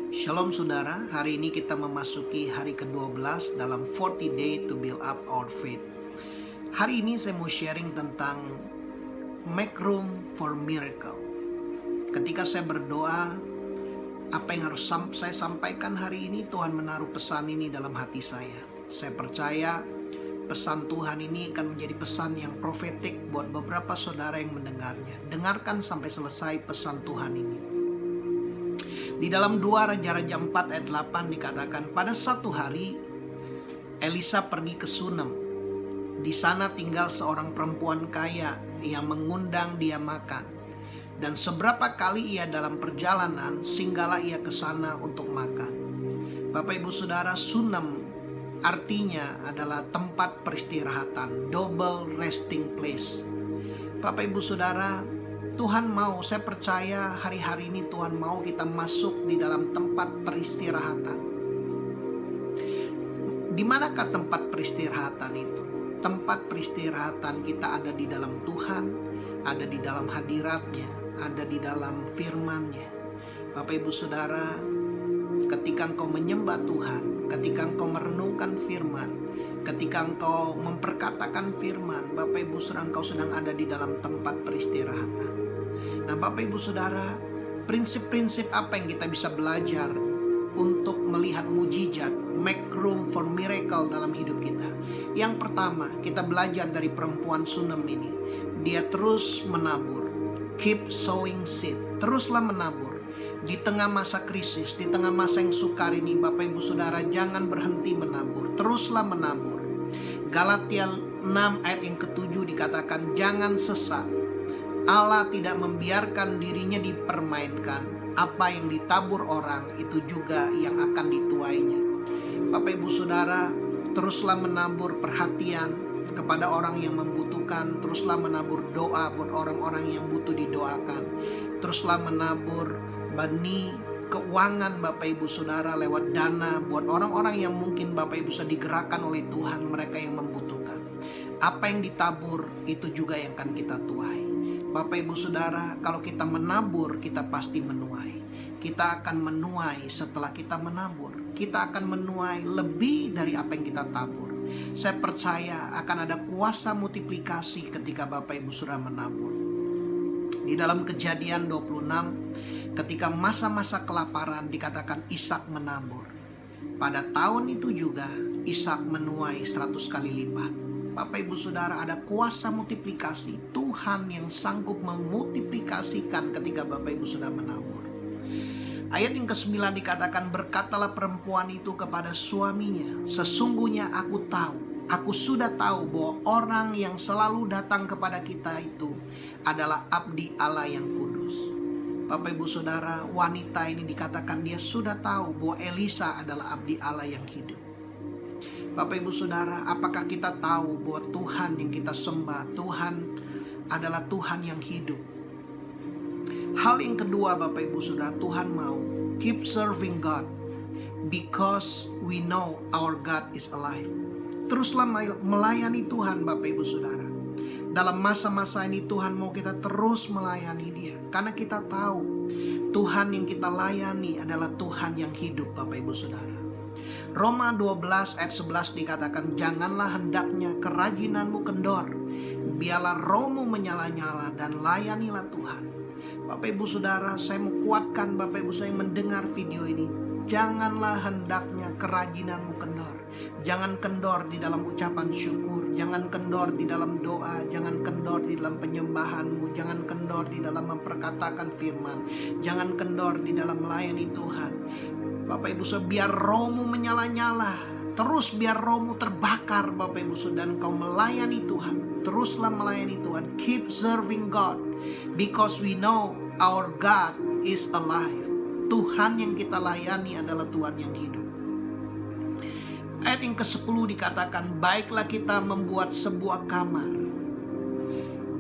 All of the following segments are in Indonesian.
Shalom saudara, hari ini kita memasuki hari ke-12 dalam 40 day to build up our faith. Hari ini saya mau sharing tentang make room for miracle. Ketika saya berdoa, apa yang harus saya sampaikan hari ini, Tuhan menaruh pesan ini dalam hati saya. Saya percaya pesan Tuhan ini akan menjadi pesan yang profetik buat beberapa saudara yang mendengarnya. Dengarkan sampai selesai pesan Tuhan ini. Di dalam 2 Raja-Raja 4 ayat 8 dikatakan, pada satu hari Elisa pergi ke Sunem. Di sana tinggal seorang perempuan kaya yang mengundang dia makan. Dan seberapa kali ia dalam perjalanan, singgahlah ia ke sana untuk makan. Bapak Ibu Saudara, Sunem artinya adalah tempat peristirahatan, double resting place. Bapak Ibu Saudara, Tuhan mau, saya percaya hari-hari ini Tuhan mau kita masuk di dalam tempat peristirahatan. Di manakah tempat peristirahatan itu? Tempat peristirahatan kita ada di dalam Tuhan, ada di dalam hadiratnya, ada di dalam firman-Nya. Bapak Ibu Saudara, ketika engkau menyembah Tuhan, ketika engkau merenungkan firman, ketika engkau memperkatakan firman, Bapak Ibu Saudara, engkau sedang ada di dalam tempat peristirahatan. Nah Bapak Ibu Saudara, prinsip-prinsip apa yang kita bisa belajar untuk melihat mujizat, make room for miracle dalam hidup kita? Yang pertama, kita belajar dari perempuan Sunem ini. Dia terus menabur, keep sowing seed, teruslah menabur. Di tengah masa krisis, di tengah masa yang sukar ini, Bapak Ibu Saudara, jangan berhenti menabur, teruslah menabur. Galatia 6 ayat yang ke-7 dikatakan, jangan sesat. Allah tidak membiarkan dirinya dipermainkan. Apa yang ditabur orang, itu juga yang akan dituainya. Bapak Ibu Saudara, teruslah menabur perhatian kepada orang yang membutuhkan. Teruslah menabur doa buat orang-orang yang butuh didoakan. Teruslah menabur benih keuangan Bapak Ibu Saudara lewat dana buat orang-orang yang mungkin Bapak Ibu Saudara digerakkan oleh Tuhan, mereka yang membutuhkan. Apa yang ditabur, itu juga yang akan kita tuai. Bapak Ibu Saudara, kalau kita menabur, kita pasti menuai. Kita akan menuai setelah kita menabur. Kita akan menuai lebih dari apa yang kita tabur. Saya percaya akan ada kuasa multiplikasi ketika Bapak Ibu Saudara menabur. Di dalam Kejadian 26, ketika masa-masa kelaparan dikatakan Ishak menabur. Pada tahun itu juga Ishak menuai 100 kali lipat. Bapak Ibu Saudara, ada kuasa multiplikasi. Tuhan yang sanggup memultiplikasikan ketika Bapak Ibu Saudara menabur. Ayat yang ke-9 dikatakan, berkatalah perempuan itu kepada suaminya, sesungguhnya aku sudah tahu bahwa orang yang selalu datang kepada kita itu adalah abdi Allah yang kudus. Bapak Ibu Saudara, wanita ini dikatakan dia sudah tahu bahwa Elisa adalah abdi Allah yang hidup. Bapak Ibu Saudara, apakah kita tahu bahwa Tuhan yang kita sembah, Tuhan adalah Tuhan yang hidup? Hal yang kedua Bapak Ibu Saudara, Tuhan mau keep serving God because we know our God is alive. Teruslah melayani Tuhan Bapak Ibu Saudara. Dalam masa-masa ini Tuhan mau kita terus melayani Dia, karena kita tahu Tuhan yang kita layani adalah Tuhan yang hidup Bapak Ibu Saudara. Roma 12 ayat 11 dikatakan, janganlah hendaknya kerajinanmu kendor, biarlah rohmu menyala-nyala dan layanilah Tuhan. Bapak Ibu Saudara, saya mau kuatkan Bapak Ibu saya mendengar video ini. Janganlah hendaknya kerajinanmu kendor. Jangan kendor di dalam ucapan syukur. Jangan kendor di dalam doa. Jangan kendor di dalam penyembahanmu. Jangan kendor di dalam memperkatakan firman. Jangan kendor di dalam melayani Tuhan. Bapak Ibu Saudara, biar rohmu menyala-nyala. Terus biar rohmu terbakar Bapak Ibu Saudara, dan kau melayani Tuhan. Teruslah melayani Tuhan. Keep serving God because we know our God is alive. Tuhan yang kita layani adalah Tuhan yang hidup. Ayat yang ke-10 dikatakan, baiklah kita membuat sebuah kamar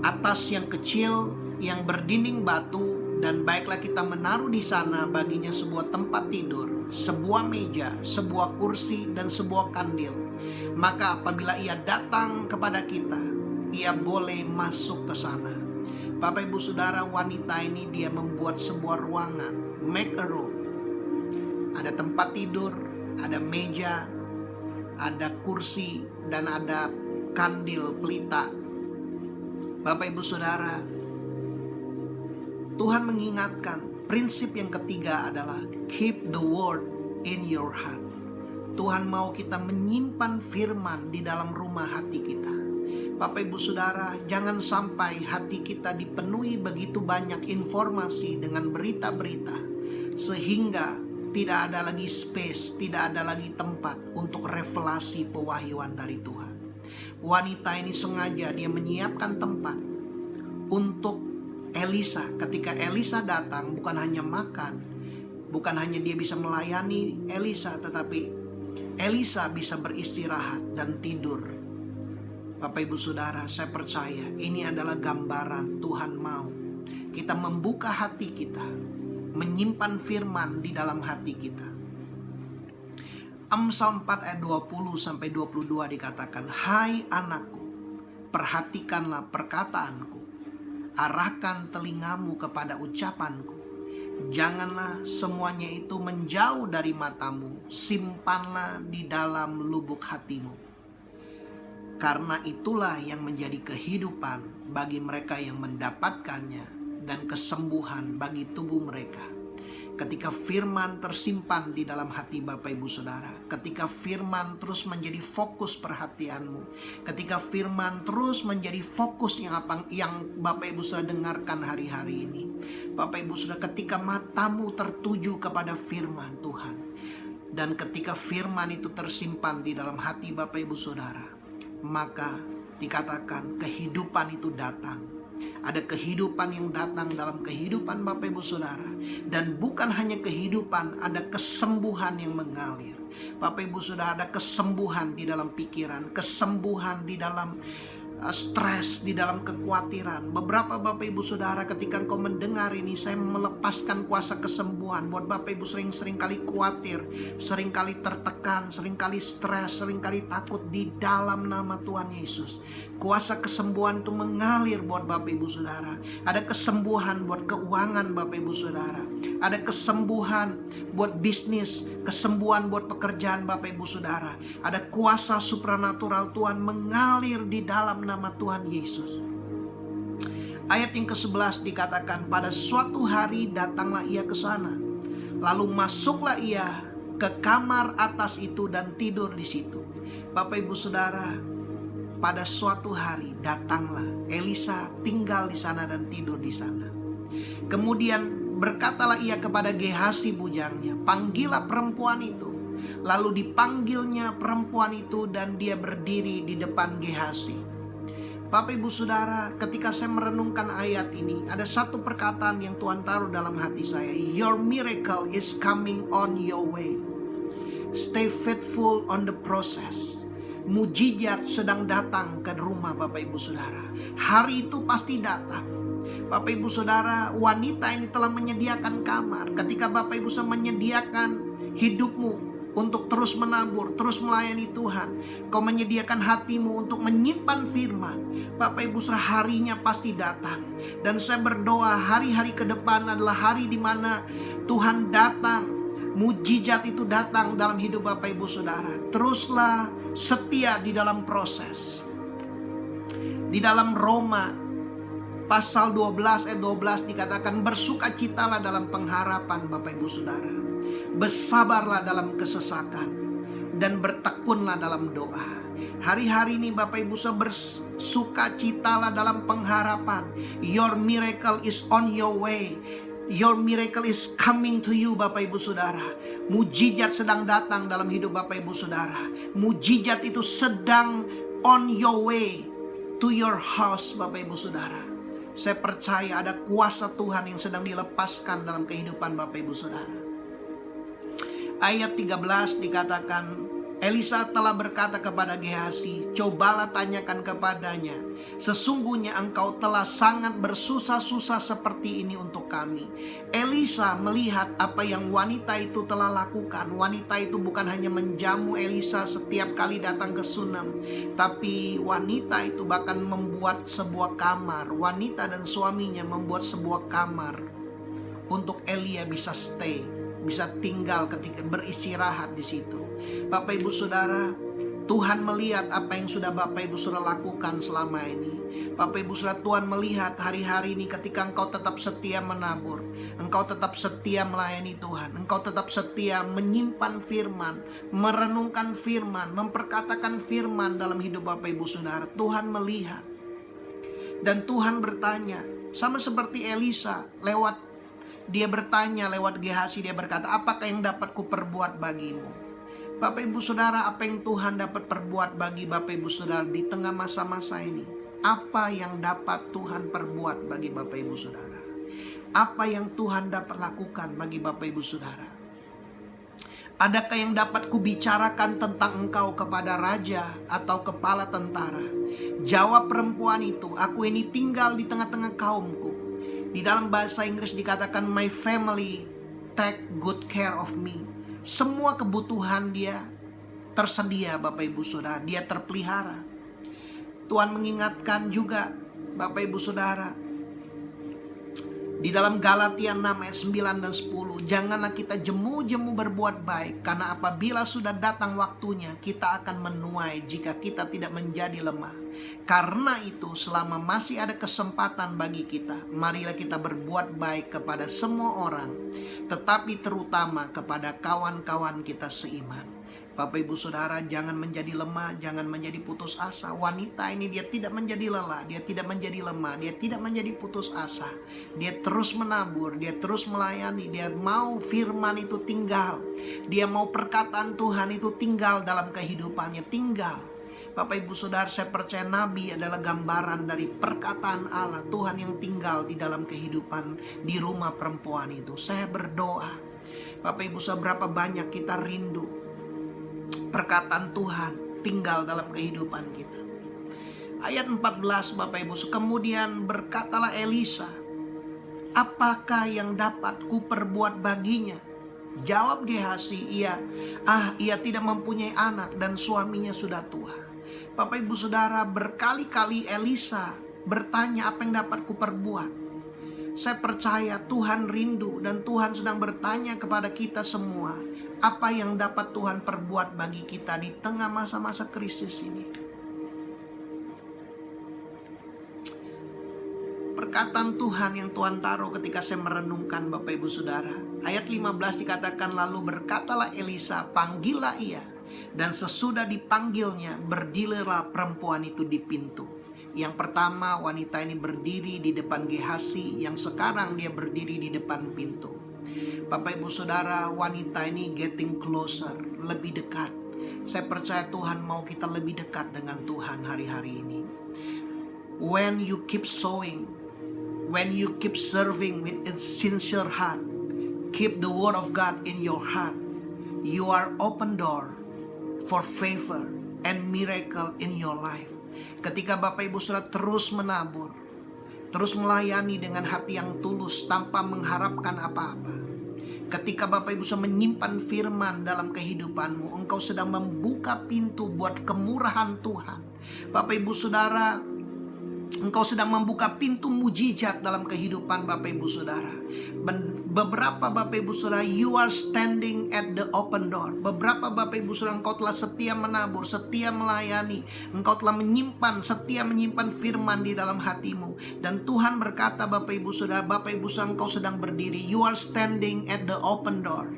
atas yang kecil yang berdinding batu, dan baiklah kita menaruh di sana baginya sebuah tempat tidur, sebuah meja, sebuah kursi, dan sebuah kandil. Maka apabila ia datang kepada kita, ia boleh masuk ke sana. Bapak Ibu Saudara, wanita ini dia membuat sebuah ruangan, make a room. Ada tempat tidur, ada meja, ada kursi, dan ada kandil pelita. Bapak Ibu Saudara, Tuhan mengingatkan prinsip yang ketiga adalah keep the word in your heart. Tuhan mau kita menyimpan firman di dalam rumah hati kita. Bapak Ibu Saudara, jangan sampai hati kita dipenuhi begitu banyak informasi dengan berita-berita, sehingga tidak ada lagi space, tidak ada lagi tempat untuk revelasi pewahyuan dari Tuhan. Wanita ini sengaja dia menyiapkan tempat untuk Elisa. Ketika Elisa datang, bukan hanya makan, bukan hanya dia bisa melayani Elisa, tetapi Elisa bisa beristirahat dan tidur. Bapak Ibu Saudara, saya percaya ini adalah gambaran Tuhan mau kita membuka hati kita, menyimpan firman di dalam hati kita. Amsal 4 ayat 20-22 dikatakan, "Hai anakku, perhatikanlah perkataanku, arahkan telingamu kepada ucapanku. Janganlah semuanya itu menjauh dari matamu, simpanlah di dalam lubuk hatimu. Karena itulah yang menjadi kehidupan bagi mereka yang mendapatkannya dan kesembuhan bagi tubuh mereka." Ketika firman tersimpan di dalam hati Bapak Ibu Saudara, ketika firman terus menjadi fokus perhatianmu, ketika firman terus menjadi fokus yang Bapak Ibu Saudara dengarkan hari-hari ini, Bapak Ibu Saudara, ketika matamu tertuju kepada firman Tuhan, dan ketika firman itu tersimpan di dalam hati Bapak Ibu Saudara, maka dikatakan kehidupan itu datang. Ada kehidupan yang datang dalam kehidupan Bapak Ibu Saudara. Dan bukan hanya kehidupan, ada kesembuhan yang mengalir. Bapak Ibu Saudara, ada kesembuhan di dalam pikiran, kesembuhan di dalam stres, di dalam kekhawatiran. Beberapa Bapak Ibu Saudara, ketika engkau mendengar ini, saya melepaskan kuasa kesembuhan buat Bapak Ibu sering kali khawatir, sering kali tertekan, sering kali stres, sering kali takut. Di dalam nama Tuhan Yesus, kuasa kesembuhan itu mengalir buat Bapak Ibu Saudara. Ada kesembuhan buat keuangan Bapak Ibu Saudara. Ada kesembuhan buat bisnis, kesembuhan buat pekerjaan Bapak Ibu Saudara. Ada kuasa supranatural Tuhan mengalir di dalam nama Tuhan Yesus. Ayat yang ke-11 dikatakan, "Pada suatu hari datanglah ia ke sana. Lalu masuklah ia ke kamar atas itu dan tidur di situ." Bapak Ibu Saudara, pada suatu hari datanglah Elisa, tinggal di sana dan tidur di sana. Kemudian berkatalah ia kepada Gehasi bujangnya, "Panggillah perempuan itu." Lalu dipanggilnya perempuan itu dan dia berdiri di depan Gehasi. Bapak Ibu Saudara, ketika saya merenungkan ayat ini, ada satu perkataan yang Tuhan taruh dalam hati saya. Your miracle is coming on your way. Stay faithful on the process. Mujizat sedang datang ke rumah Bapak Ibu Saudara. Hari itu pasti datang. Bapak Ibu Saudara, wanita ini telah menyediakan kamar. Ketika Bapak Ibu Saudara menyediakan hidupmu untuk terus menabur, terus melayani Tuhan, kau menyediakan hatimu untuk menyimpan firman, Bapak Ibu Saudara, harinya pasti datang. Dan saya berdoa hari-hari ke depan adalah hari di mana Tuhan datang, mujizat itu datang dalam hidup Bapak Ibu Saudara. Teruslah setia di dalam proses. Di dalam Roma pasal 12 ayat 12 dikatakan, "Bersukacitalah dalam pengharapan Bapak Ibu Saudara. Bersabarlah dalam kesesakan dan bertekunlah dalam doa." Hari-hari ini Bapak Ibu Saudara, bersukacitalah dalam pengharapan. Your miracle is on your way. Your miracle is coming to you Bapak Ibu Saudara. Mujizat sedang datang dalam hidup Bapak Ibu Saudara. Mujizat itu sedang on your way to your house Bapak Ibu Saudara. Saya percaya ada kuasa Tuhan yang sedang dilepaskan dalam kehidupan Bapak Ibu Saudara. Ayat 13 dikatakan, Elisa telah berkata kepada Gehasi, "Cobalah tanyakan kepadanya, sesungguhnya engkau telah sangat bersusah-susah seperti ini untuk kami." Elisa melihat apa yang wanita itu telah lakukan. Wanita itu bukan hanya menjamu Elisa setiap kali datang ke Sunam, tapi wanita itu bahkan membuat sebuah kamar. Wanita dan suaminya membuat sebuah kamar untuk Elia bisa stay bisa tinggal ketika beristirahat di situ. Bapak Ibu Saudara, Tuhan melihat apa yang sudah Bapak Ibu Saudara lakukan selama ini. Bapak Ibu Saudara, Tuhan melihat hari-hari ini ketika engkau tetap setia menabur, engkau tetap setia melayani Tuhan, engkau tetap setia menyimpan firman, merenungkan firman, memperkatakan firman dalam hidup Bapak Ibu Saudara. Tuhan melihat dan Tuhan bertanya, sama seperti Elisa, dia bertanya lewat Gehazi, dia berkata, apakah yang dapat kuperbuat bagimu? Bapak Ibu Saudara, apa yang Tuhan dapat perbuat bagi Bapak Ibu Saudara di tengah masa-masa ini? Apa yang dapat Tuhan perbuat bagi Bapak Ibu Saudara? Apa yang Tuhan dapat lakukan bagi Bapak Ibu Saudara? Adakah yang dapat kubicarakan tentang engkau kepada raja atau kepala tentara? Jawab perempuan itu, aku ini tinggal di tengah-tengah kaumku. Di dalam bahasa Inggris dikatakan, my family take good care of me. Semua kebutuhan dia tersedia Bapak Ibu Saudara, dia terpelihara. Tuhan mengingatkan juga Bapak Ibu Saudara, di dalam Galatia 6 ayat 9 dan 10, janganlah kita jemu-jemu berbuat baik, karena apabila sudah datang waktunya, kita akan menuai jika kita tidak menjadi lemah. Karena itu, selama masih ada kesempatan bagi kita, marilah kita berbuat baik kepada semua orang, tetapi terutama kepada kawan-kawan kita seiman. Bapak Ibu Saudara, jangan menjadi lemah, jangan menjadi putus asa. Wanita ini dia tidak menjadi lelah, dia tidak menjadi lemah, dia tidak menjadi putus asa. Dia terus menabur, dia terus melayani, dia mau firman itu tinggal. Dia mau perkataan Tuhan itu tinggal dalam kehidupannya, tinggal. Bapak Ibu Saudara, saya percaya Nabi adalah gambaran dari perkataan Allah, Tuhan yang tinggal di dalam kehidupan di rumah perempuan itu. Saya berdoa, Bapak Ibu Saudara, berapa banyak kita rindu perkataan Tuhan tinggal dalam kehidupan kita. Ayat 14 Bapak Ibu, kemudian berkatalah Elisa, apakah yang dapat kuperbuat baginya? Jawab Gehazi, ia tidak mempunyai anak dan suaminya sudah tua. Bapak Ibu Saudara, berkali-kali Elisa bertanya apa yang dapat kuperbuat. Saya percaya Tuhan rindu dan Tuhan sedang bertanya kepada kita semua, apa yang dapat Tuhan perbuat bagi kita di tengah masa-masa krisis ini. Perkataan Tuhan yang Tuhan taruh ketika saya merenungkan Bapak Ibu Saudara. Ayat 15 dikatakan, lalu berkatalah Elisa, panggillah ia. Dan sesudah dipanggilnya, berdirilah perempuan itu di pintu. Yang pertama, wanita ini berdiri di depan Gehazi, yang sekarang dia berdiri di depan pintu. Bapak Ibu Saudara, wanita ini getting closer, lebih dekat. Saya percaya Tuhan mau kita lebih dekat dengan Tuhan hari-hari ini. When you keep sowing, when you keep serving with a sincere heart, keep the word of God in your heart, you are open door for favor and miracle in your life. Ketika Bapak Ibu Saudara terus menabur, terus melayani dengan hati yang tulus tanpa mengharapkan apa-apa. Ketika Bapak Ibu Saudara menyimpan firman dalam kehidupanmu, engkau sedang membuka pintu buat kemurahan Tuhan. Bapak Ibu Saudara, engkau sedang membuka pintu mujizat dalam kehidupan Bapak Ibu Saudara. Beberapa Bapak Ibu Saudara, you are standing at the open door. Beberapa Bapak Ibu Saudara, engkau telah setia menabur, setia melayani. Engkau telah setia menyimpan firman di dalam hatimu. Dan Tuhan berkata Bapak Ibu Saudara, engkau sedang berdiri. You are standing at the open door.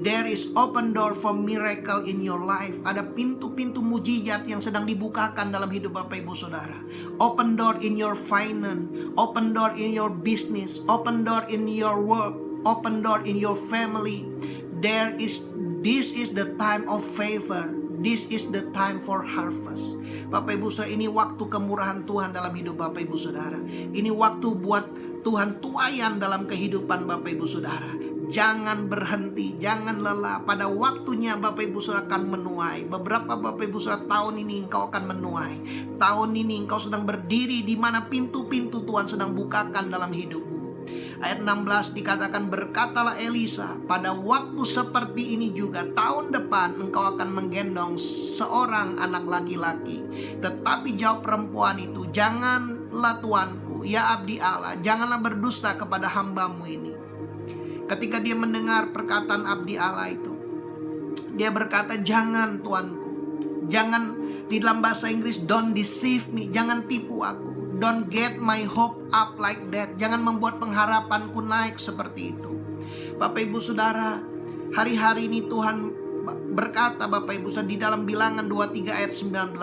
There is open door for miracle in your life. Ada pintu-pintu mujizat yang sedang dibukakan dalam hidup Bapak Ibu Saudara. Open door in your finance, open door in your business, open door in your work, open door in your family. This is the time of favor. This is the time for harvest. Bapak Ibu Saudara, ini waktu kemurahan Tuhan dalam hidup Bapak Ibu Saudara. Ini waktu buat Tuhan tuayan dalam kehidupan Bapak Ibu Saudara. Jangan berhenti, jangan lelah. Pada waktunya Bapak Ibu Saudara akan menuai. Beberapa Bapak Ibu Saudara, tahun ini engkau akan menuai. Tahun ini engkau sedang berdiri di mana pintu-pintu Tuhan sedang bukakan dalam hidupmu. Ayat 16 dikatakan, berkatalah Elisa, pada waktu seperti ini juga tahun depan engkau akan menggendong seorang anak laki-laki. Tetapi jawab perempuan itu, janganlah tuanku, ya abdi Allah, janganlah berdusta kepada hambamu ini. Ketika dia mendengar perkataan abdi Allah itu, dia berkata, jangan Tuanku, jangan, di dalam bahasa Inggris, don't deceive me, jangan tipu aku. Don't get my hope up like that. Jangan membuat pengharapanku naik seperti itu. Bapak Ibu Saudara, hari-hari ini Tuhan berkata, Bapak Ibu Saudara, di dalam Bilangan 23 ayat 19,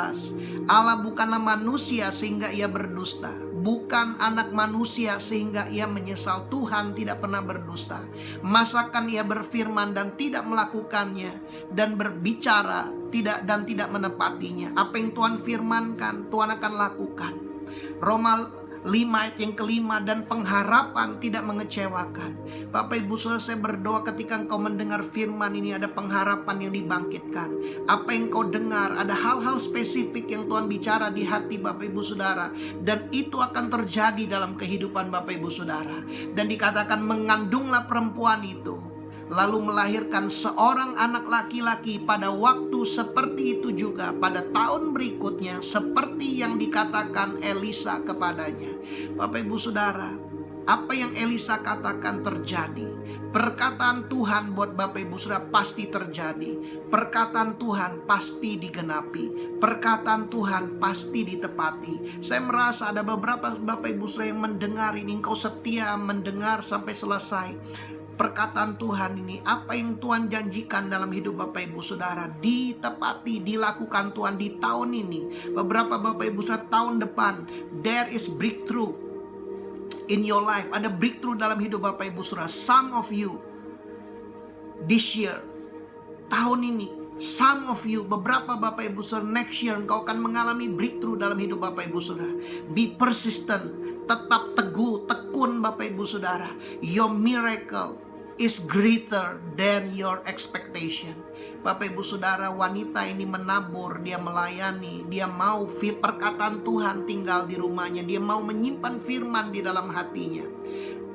Allah bukanlah manusia sehingga ia berdusta, bukan anak manusia sehingga ia menyesal. Tuhan tidak pernah berdusta. Masakan ia berfirman dan tidak melakukannya, dan berbicara tidak menepatinya. Apa yang Tuhan firmankan, Tuhan akan lakukan. Roma 5 ayat yang kelima, dan pengharapan tidak mengecewakan. Bapak Ibu Saudara, saya berdoa ketika engkau mendengar firman ini, ada pengharapan yang dibangkitkan. Apa yang kau dengar, ada hal-hal spesifik yang Tuhan bicara di hati Bapak Ibu Saudara, dan itu akan terjadi dalam kehidupan Bapak Ibu Saudara. Dan dikatakan, mengandunglah perempuan itu, lalu melahirkan seorang anak laki-laki. Pada waktu seperti itu juga pada tahun berikutnya, seperti yang dikatakan Elisa kepadanya. Bapak Ibu Saudara, apa yang Elisa katakan terjadi. Perkataan Tuhan buat Bapak Ibu Saudara pasti terjadi. Perkataan Tuhan pasti digenapi. Perkataan Tuhan pasti ditepati. Saya merasa ada beberapa Bapak Ibu Saudara yang mendengar ini, engkau setia mendengar sampai selesai. Perkataan Tuhan ini, apa yang Tuhan janjikan dalam hidup Bapak Ibu Saudara, ditepati, dilakukan Tuhan di tahun ini. Beberapa Bapak Ibu Saudara, tahun depan, there is breakthrough in your life. Ada breakthrough dalam hidup Bapak Ibu Saudara. Some of you, this year, tahun ini, some of you, beberapa Bapak Ibu Saudara, next year, engkau akan mengalami breakthrough dalam hidup Bapak Ibu Saudara. Be persistent, tetap teguh, tekun Bapak Ibu Saudara. Your miracle is greater than your expectation. Bapak Ibu Saudara, wanita ini menabur, dia melayani, dia mau perkataan Tuhan tinggal di rumahnya, dia mau menyimpan firman di dalam hatinya.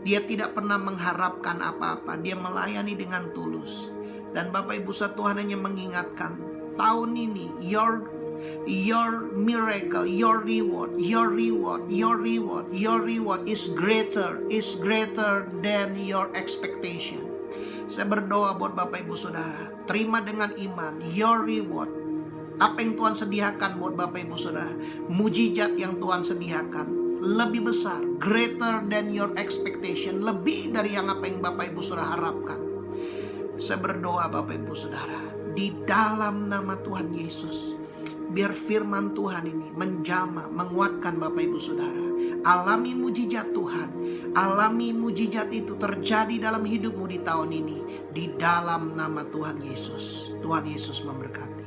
Dia tidak pernah mengharapkan apa-apa, dia melayani dengan tulus. Dan Bapak Ibu Saudara, Tuhan hanya mengingatkan, tahun ini your miracle, your reward is greater than your expectation. Saya berdoa buat Bapak Ibu Saudara, terima dengan iman your reward. Apa yang Tuhan sediakan buat Bapak Ibu Saudara, mujizat yang Tuhan sediakan lebih besar, greater than your expectation, lebih dari yang apa yang Bapak Ibu Saudara harapkan. Saya berdoa Bapak Ibu Saudara, di dalam nama Tuhan Yesus, biar firman Tuhan ini menjamah, menguatkan Bapak Ibu Saudara. Alami mujizat Tuhan. Alami mujizat itu terjadi dalam hidupmu di tahun ini. Di dalam nama Tuhan Yesus. Tuhan Yesus memberkati.